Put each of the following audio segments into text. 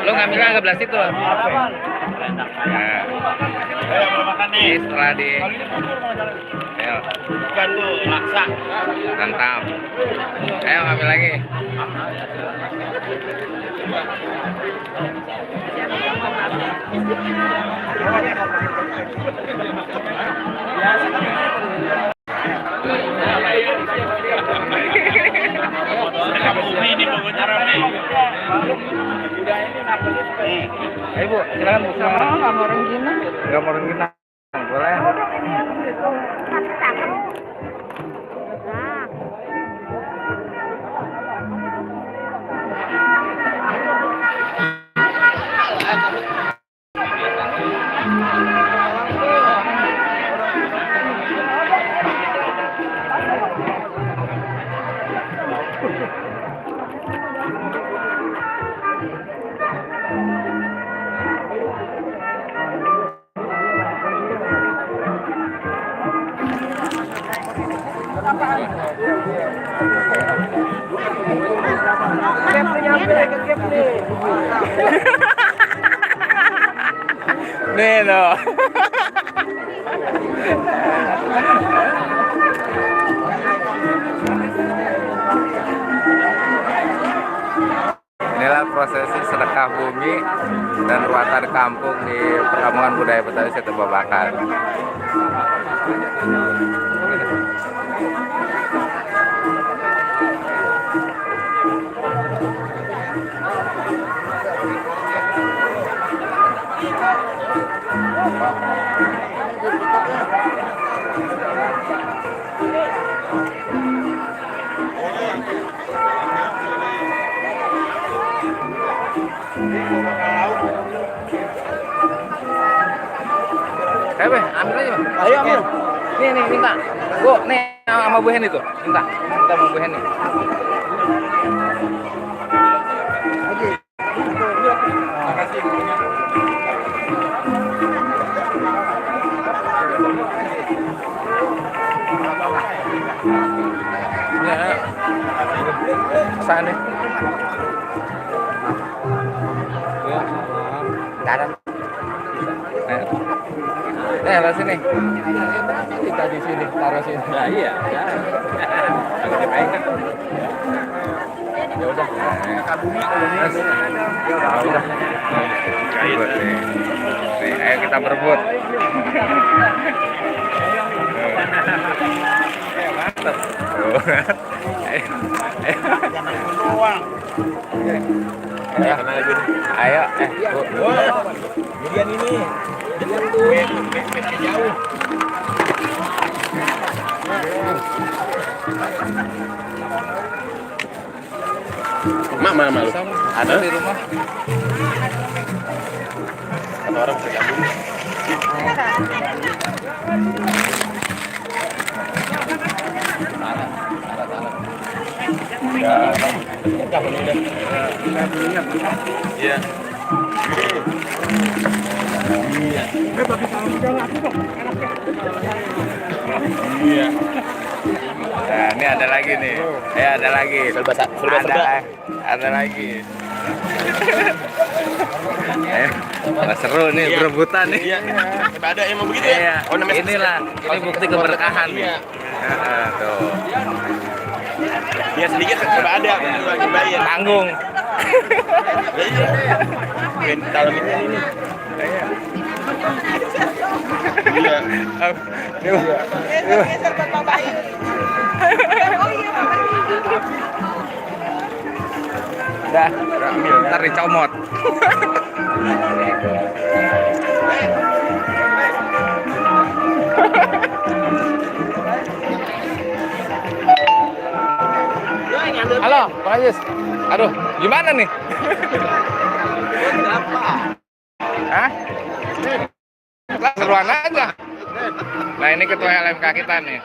Lo ngambilnya ke belah situ. Nah, ini setelah di Bukan tuh laksa. mantap. Ayo ngambil lagi. Ini pokoknya rame. Ibu, silakan Bu. Nggak mau rengginang. Nggak mau rengginang, boleh. Nih loh. Inilah prosesi sedekah bumi dan ruatan kampung di Perkampungan Budaya Betawi Setu Babakan. Be, ambil aja, Bang. Ayo ambil. Nih, minta. Bu, nih sama Bu Heni tuh. Minta sama Bu Heni. Ya. Sana. Ya. Dalam. Lah sini. Kita di sini, taruh sini. Nah, iya. Agak dipegang. Ya udah. Kabumi koloni. Ya udah. Nih, ayo kita berebut. Mantap. Ayo, Bu. Bagian ini. Beda jauh. Mak mana lu? Ada di rumah. Satu orang bisa gabung. Iya. Iya. Nah, ini ada lagi nih. Ya, ada lagi. Ada lagi. Wah, seru nih berebutan nih. Iya. Ada emang begitu ya? Iya. Oh, namanya Inilah, ini bukti keberkahan nih. Tuh. Dia sedikit coba ada lagi bayar. Tanggung. Dalam ini. Iya. Dah, ntar dicomot. Halo, Pak Ajis. Aduh, gimana nih? Hah? Seruan aja. Nah, ini ketua LMK kita nih.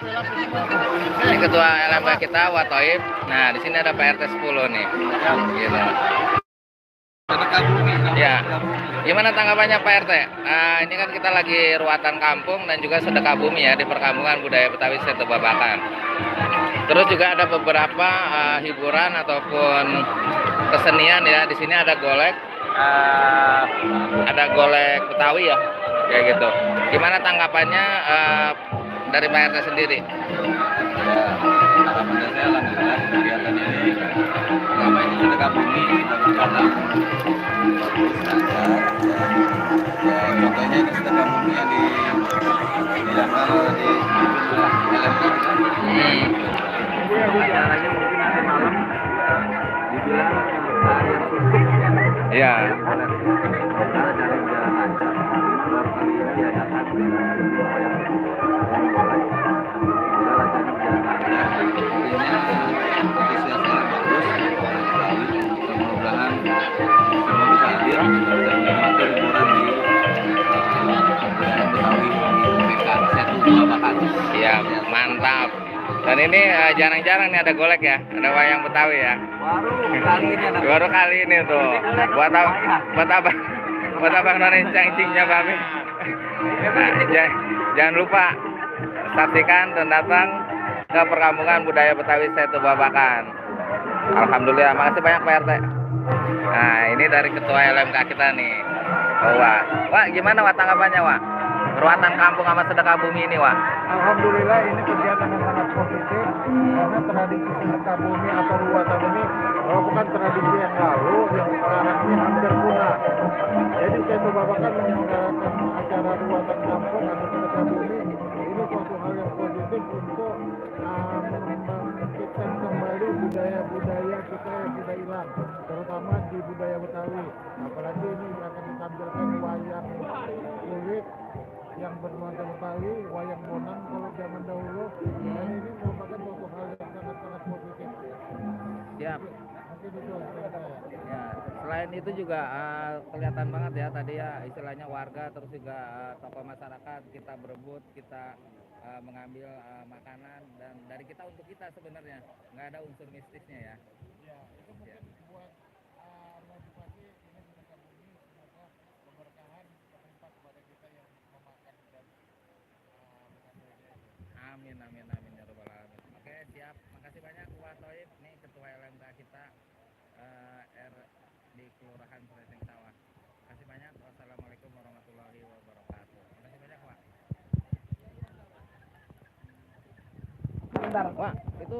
Ini ketua LMK kita, Watoib. Nah, di sini ada PRT 10 nih. Gitu. Ya, gimana tanggapannya Pak RT? Nah, ini kan kita lagi ruatan kampung dan juga sedekah bumi ya di Perkampungan Budaya Betawi Setu Babakan. Terus juga ada beberapa hiburan ataupun kesenian ya. Di sini ada golek, ada golek Betawi ya, kayak gitu. Gimana tanggapannya dari Pak RT sendiri? Ya, harapan saya alhamdulillah kegiatan ini selama ini sedekah bumi sudah berjalan bagus lancar ya, contohnya ini sedekah bumi yang dilakukan di LMK acaranya mungkin nanti malam dibilang seharian suntuk Ya. karena jalan jalan lancar baru kali ini diadakan mudah-mudahan semua bisa hadir dan menikmati hiburan di Betawi di PK Setu Babakan. Iya, mantap. Dan ini jarang-jarang nih ada golek ya, ada wayang Betawi ya. Baru kali ini tuh. Buat abang nonton cangcingnya kami. Nah, jangan lupa saksikan dan datang ke perkampungan budaya Betawi Setu Babakan. Alhamdulillah, makasih banyak Pak RT. Nah, ini dari ketua LMK kita nih. Oh, Wak, gimana Wak tanggapannya Wak? Perawatan kampung sama sedekah bumi ini Wak. Alhamdulillah ini kegiatan yang sangat positif karena tradisi sedekah bumi atau ruatan ini bukan tradisi yang lalu yang sekarang ini hampir punah. Jadi Setu Babakan menyelenggarakan acara ruatan kampung atau sedekah bumi ini suatu hal yang positif untuk membangkitkan kembali budaya-budaya kita yang sudah hilang, terutama di budaya Betawi. Apalagi ini akan ditampilkan wayang kulit yang bernuansa Betawi, wayang bonang kalau zaman dahulu, dan ini merupakan suatu hal yang sangat-sangat positif. Siap. Mungkin itu dari saya. Ya, selain itu juga kelihatan banget ya tadi ya istilahnya warga terus juga tokoh masyarakat kita berebut, kita mengambil makanan dan dari kita untuk kita sebenarnya nggak ada unsur mistisnya ya. Ya, itu mungkin buat motivasi ini sedekah bumi, semoga keberkahan berlimpah kepada kita yang memakan dan mengambilnya. Amin amin amin ya rabbal alamin. Oke, siap. Makasih banyak Wak Thoib nih ketua LMK kita di Kelurahan Seresing Sawah. Makasih banyak. Wassalamualaikum warahmatullahi wabarakatuh. Makasih banyak Wak. Bentar, Wak, itu